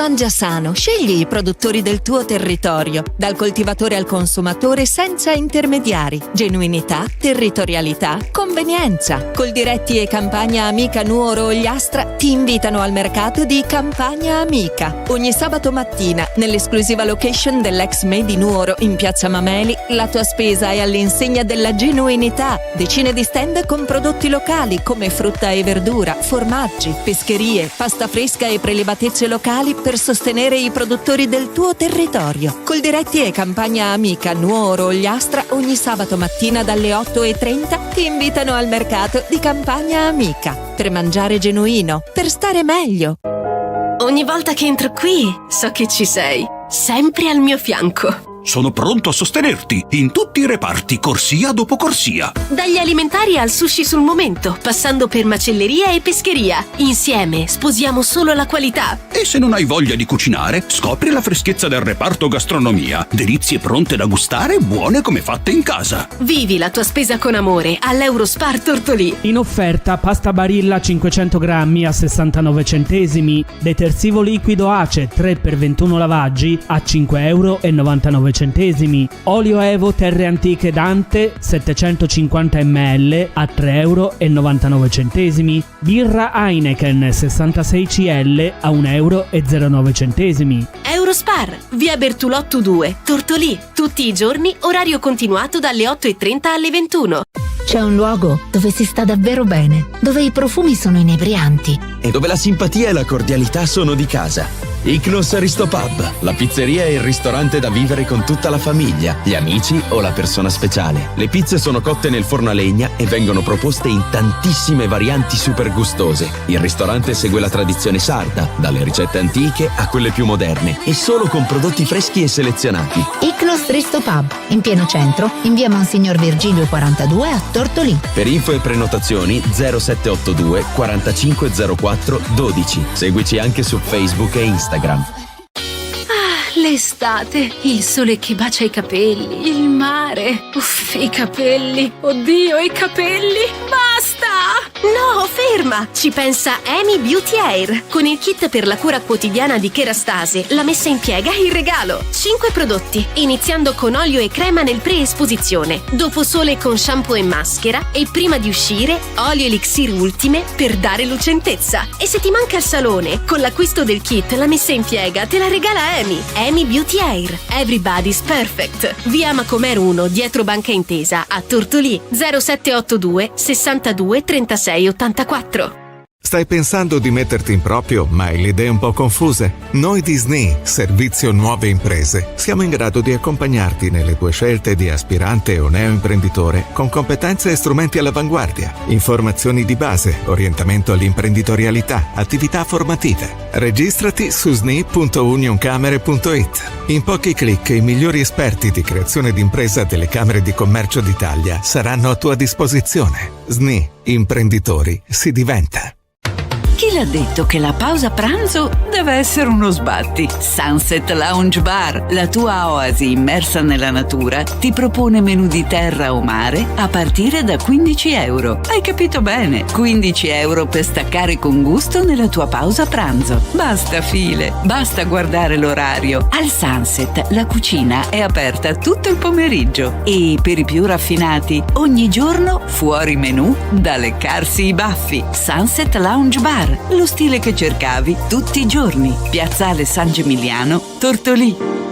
Mangia sano, scegli i produttori del tuo territorio, dal coltivatore al consumatore senza intermediari. Genuinità, territorialità, convenienza. Coldiretti e Campagna Amica Nuoro Ogliastra ti invitano al mercato di Campagna Amica. Ogni sabato mattina, nell'esclusiva location dell'ex Made Nuoro in Piazza Mameli, la tua spesa è all'insegna della genuinità. Decine di stand con prodotti locali come frutta e verdura, formaggi, pescherie, pasta fresca e prelibatezze locali per sostenere i produttori del tuo territorio. Coldiretti e Campagna Amica Nuoro Ogliastra ogni sabato mattina dalle 8:30 ti invitano al mercato di Campagna Amica per mangiare genuino, per stare meglio. Ogni volta che entro qui so che ci sei, sempre al mio fianco. Sono pronto a sostenerti in tutti i reparti, corsia dopo corsia. Dagli alimentari al sushi sul momento, passando per macelleria e pescheria. Insieme sposiamo solo la qualità. E se non hai voglia di cucinare, scopri la freschezza del reparto gastronomia. Delizie pronte da gustare, buone come fatte in casa. Vivi la tua spesa con amore all'Eurospar Tortolì. In offerta pasta Barilla 500 grammi a 69 centesimi, detersivo liquido Ace 3x21 lavaggi a 5,99 centesimi, olio Evo Terre Antiche Dante 750 ml a 3,99 centesimi, birra Heineken 66 cl a 1,09 centesimi. Eurospar, via Bertulotto 2, Tortolì, tutti i giorni, orario continuato dalle 8:30 alle 21. C'è un luogo dove si sta davvero bene, dove i profumi sono inebrianti e dove la simpatia e la cordialità sono di casa. Ichnos Aristopub, la pizzeria e il ristorante da vivere con tutta la famiglia, gli amici o la persona speciale. Le pizze sono cotte nel forno a legna e vengono proposte in tantissime varianti super gustose. Il ristorante segue la tradizione sarda, dalle ricette antiche a quelle più moderne, e solo con prodotti freschi e selezionati. Ichnos Aristopub, in pieno centro, in via Monsignor Virgilio 42 a Tortolì. Per info e prenotazioni 0782 4504 12. Seguici anche su Facebook e Instagram. L'estate, il sole che bacia i capelli, il mare, uff, i capelli, oddio, i capelli, basta! No, ferma! Ci pensa Amy Beauty Hair, con il kit per la cura quotidiana di Kerastase, la messa in piega in regalo. 5 prodotti, iniziando con olio e crema nel pre-esposizione, dopo sole con shampoo e maschera, e prima di uscire, olio elixir ultime per dare lucentezza. E se ti manca il salone, con l'acquisto del kit, la messa in piega te la regala Amy Beauty Hair. Everybody's perfect. Via Macomer 1, dietro Banca Intesa, a Tortolì. 0782 62 36 84. Stai pensando di metterti in proprio, ma hai le idee un po' confuse? Noi di SNI, Servizio Nuove Imprese, siamo in grado di accompagnarti nelle tue scelte di aspirante o neoimprenditore con competenze e strumenti all'avanguardia, informazioni di base, orientamento all'imprenditorialità, attività formative. Registrati su sni.unioncamere.it. In pochi clic i migliori esperti di creazione d'impresa delle Camere di Commercio d'Italia saranno a tua disposizione. SNI, imprenditori, si diventa. Chi l'ha detto che la pausa pranzo deve essere uno sbatti? Sunset Lounge Bar, la tua oasi immersa nella natura, ti propone menù di terra o mare a partire da 15 euro. Hai capito bene? 15 euro per staccare con gusto nella tua pausa pranzo. Basta file, basta guardare l'orario. Al Sunset la cucina è aperta tutto il pomeriggio e per i più raffinati ogni giorno fuori menù da leccarsi i baffi. Sunset Lounge Bar, lo stile che cercavi tutti i giorni. Piazzale San Gimigliano, Tortolì.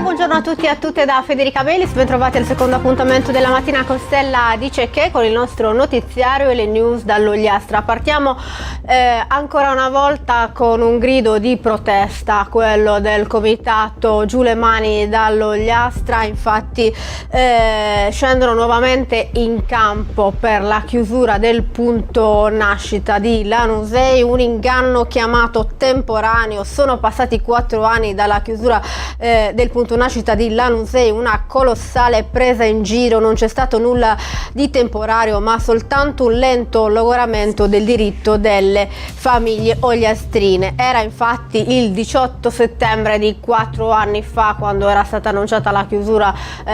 Buongiorno a tutti e a tutte da Federica Bellis, ben trovati al secondo appuntamento della mattina con Stella Dice Che, con il nostro notiziario e le news dall'Ogliastra. Partiamo ancora una volta con un grido di protesta, quello del comitato Giù le mani dall'Ogliastra. Infatti scendono nuovamente in campo per la chiusura del punto nascita di Lanusei, un inganno chiamato temporaneo. Sono passati 4 anni dalla chiusura del punto nascita di Lanusei, una colossale presa in giro. Non c'è stato nulla di temporaneo, ma soltanto un lento logoramento del diritto delle famiglie ogliastrine. Era infatti il 18 settembre di 4 anni fa quando era stata annunciata la chiusura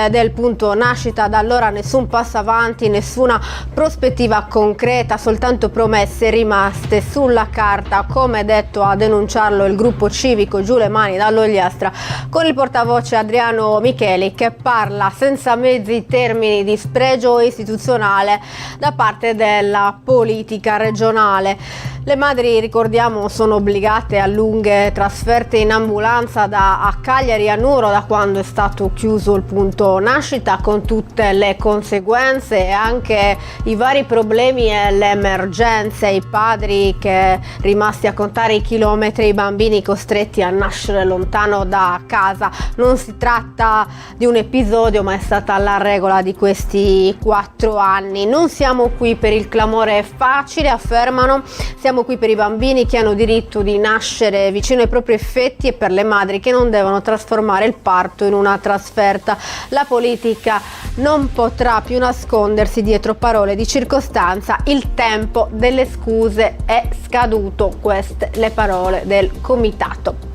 del punto nascita. Da allora nessun passo avanti, nessuna prospettiva concreta, soltanto promesse rimaste sulla carta, come detto a denunciarlo il gruppo civico Giù le mani dall'Ogliastra, con il portavoce Adriano Micheli, che parla senza mezzi termini di spregio istituzionale da parte della politica regionale. Le madri, ricordiamo, sono obbligate a lunghe trasferte in ambulanza a Cagliari a Nuoro da quando è stato chiuso il punto nascita, con tutte le conseguenze e anche i vari problemi e le emergenze, i padri che rimasti a contare i chilometri, i bambini costretti a nascere lontano da casa. Non si tratta di un episodio, ma è stata la regola di questi 4 anni. Non siamo qui per il clamore facile, affermano, siamo qui per i bambini che hanno diritto di nascere vicino ai propri effetti e per le madri che non devono trasformare il parto in una trasferta. La politica non potrà più nascondersi dietro parole di circostanza. Il tempo delle scuse è scaduto, queste le parole del comitato.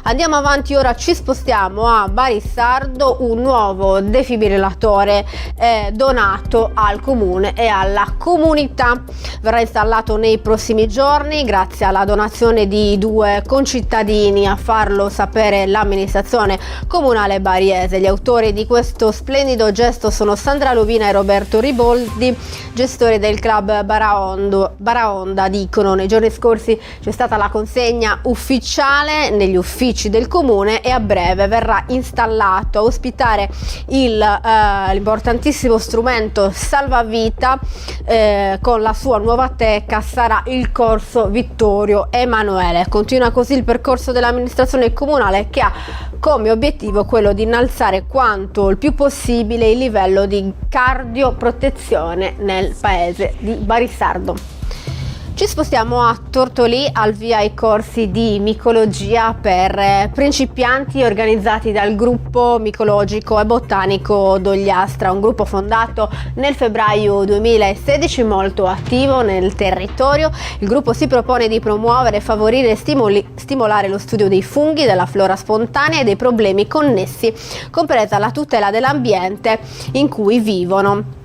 Andiamo avanti, ora ci spostiamo a Barissardo. Un nuovo defibrillatore è donato al comune e alla comunità. Verrà installato nei prossimi giorni grazie alla donazione di 2 concittadini, a farlo sapere l'amministrazione comunale bariese. Gli autori di questo splendido gesto sono Sandra Lovina e Roberto Riboldi, gestori del club Baraonda. Dicono: nei giorni scorsi c'è stata la consegna ufficiale negli uffici del comune e a breve verrà installato a ospitare l'importantissimo strumento salvavita con la sua nuova teca sarà il corso Vittorio Emanuele. Continua così il percorso dell'amministrazione comunale, che ha come obiettivo quello di innalzare quanto il più possibile il livello di cardioprotezione nel paese di Barissardo. Ci spostiamo a Tortolì, al via i corsi di micologia per principianti organizzati dal gruppo micologico e botanico d'Ogliastra, un gruppo fondato nel febbraio 2016, molto attivo nel territorio. Il gruppo si propone di promuovere, favorire e stimolare lo studio dei funghi, della flora spontanea e dei problemi connessi, compresa la tutela dell'ambiente in cui vivono.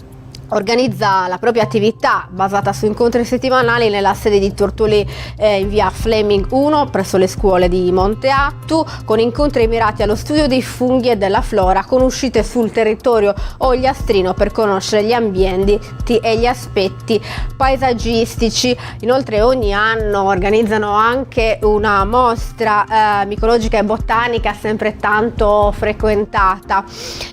Organizza la propria attività basata su incontri settimanali nella sede di Tortolì in via Fleming 1 presso le scuole di Monte Attu, con incontri mirati allo studio dei funghi e della flora, con uscite sul territorio ogliastrino per conoscere gli ambienti e gli aspetti paesaggistici. Inoltre ogni anno organizzano anche una mostra micologica e botanica sempre tanto frequentata.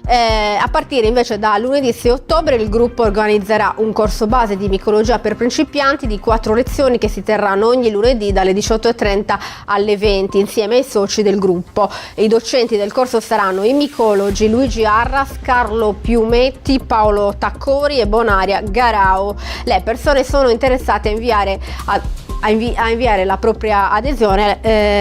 A partire invece da lunedì 6 ottobre il gruppo organizzerà un corso base di micologia per principianti di 4 lezioni che si terranno ogni lunedì dalle 18:30 alle 20 insieme ai soci del gruppo. I docenti del corso saranno i micologi Luigi Arras, Carlo Piumetti, Paolo Taccori e Bonaria Garau. Le persone sono interessate a inviare la propria adesione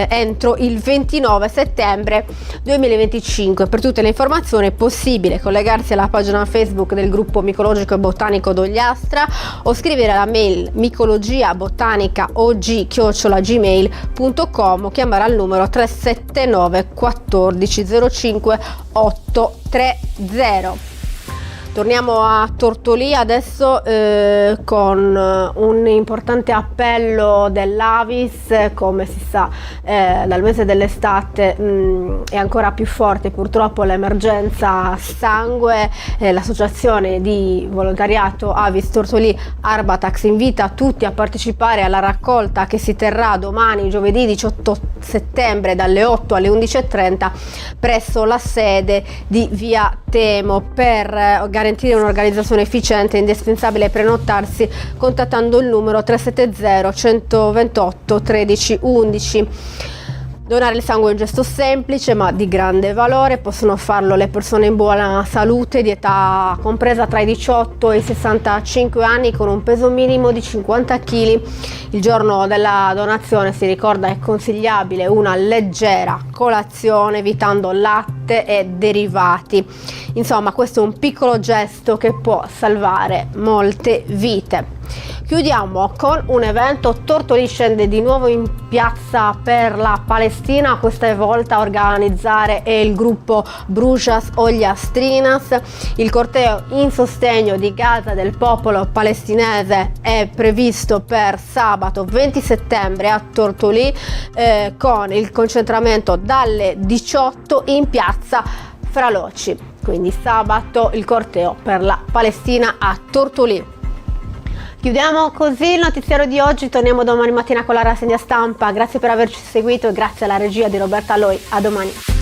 entro il 29 settembre 2025. Per tutte le informazioni è possibile collegarsi alla pagina Facebook del gruppo micologico e botanico d'Ogliastra o scrivere alla mail micologiabotanicaog@gmail.com o chiamare al numero 379 14 05 830. Torniamo a Tortolì adesso con un importante appello dell'Avis. Come si sa, dal mese dell'estate è ancora più forte purtroppo l'emergenza sangue. L'associazione di volontariato Avis Tortolì Arbatax invita tutti a partecipare alla raccolta che si terrà domani, giovedì 18 settembre, dalle 8 alle 11:30 presso la sede di via Temo. Per garantire un'organizzazione efficiente è indispensabile prenotarsi contattando il numero 370 128 13 11. Donare il sangue è un gesto semplice ma di grande valore, possono farlo le persone in buona salute di età compresa tra i 18 e i 65 anni con un peso minimo di 50 kg. Il giorno della donazione, si ricorda, è consigliabile una leggera colazione evitando latte e derivati. Insomma, questo è un piccolo gesto che può salvare molte vite. Chiudiamo con un evento. Tortolì scende di nuovo in piazza per la Palestina, questa volta a organizzare è il gruppo Brujas Ogliastrinas. Il corteo in sostegno di Gaza del popolo palestinese è previsto per sabato 20 settembre a Tortolì, con il concentramento dalle 18 in piazza Fraloci. Quindi sabato il corteo per la Palestina a Tortolì. Chiudiamo così il notiziario di oggi, torniamo domani mattina con la rassegna stampa. Grazie per averci seguito e grazie alla regia di Roberta Loi. A domani.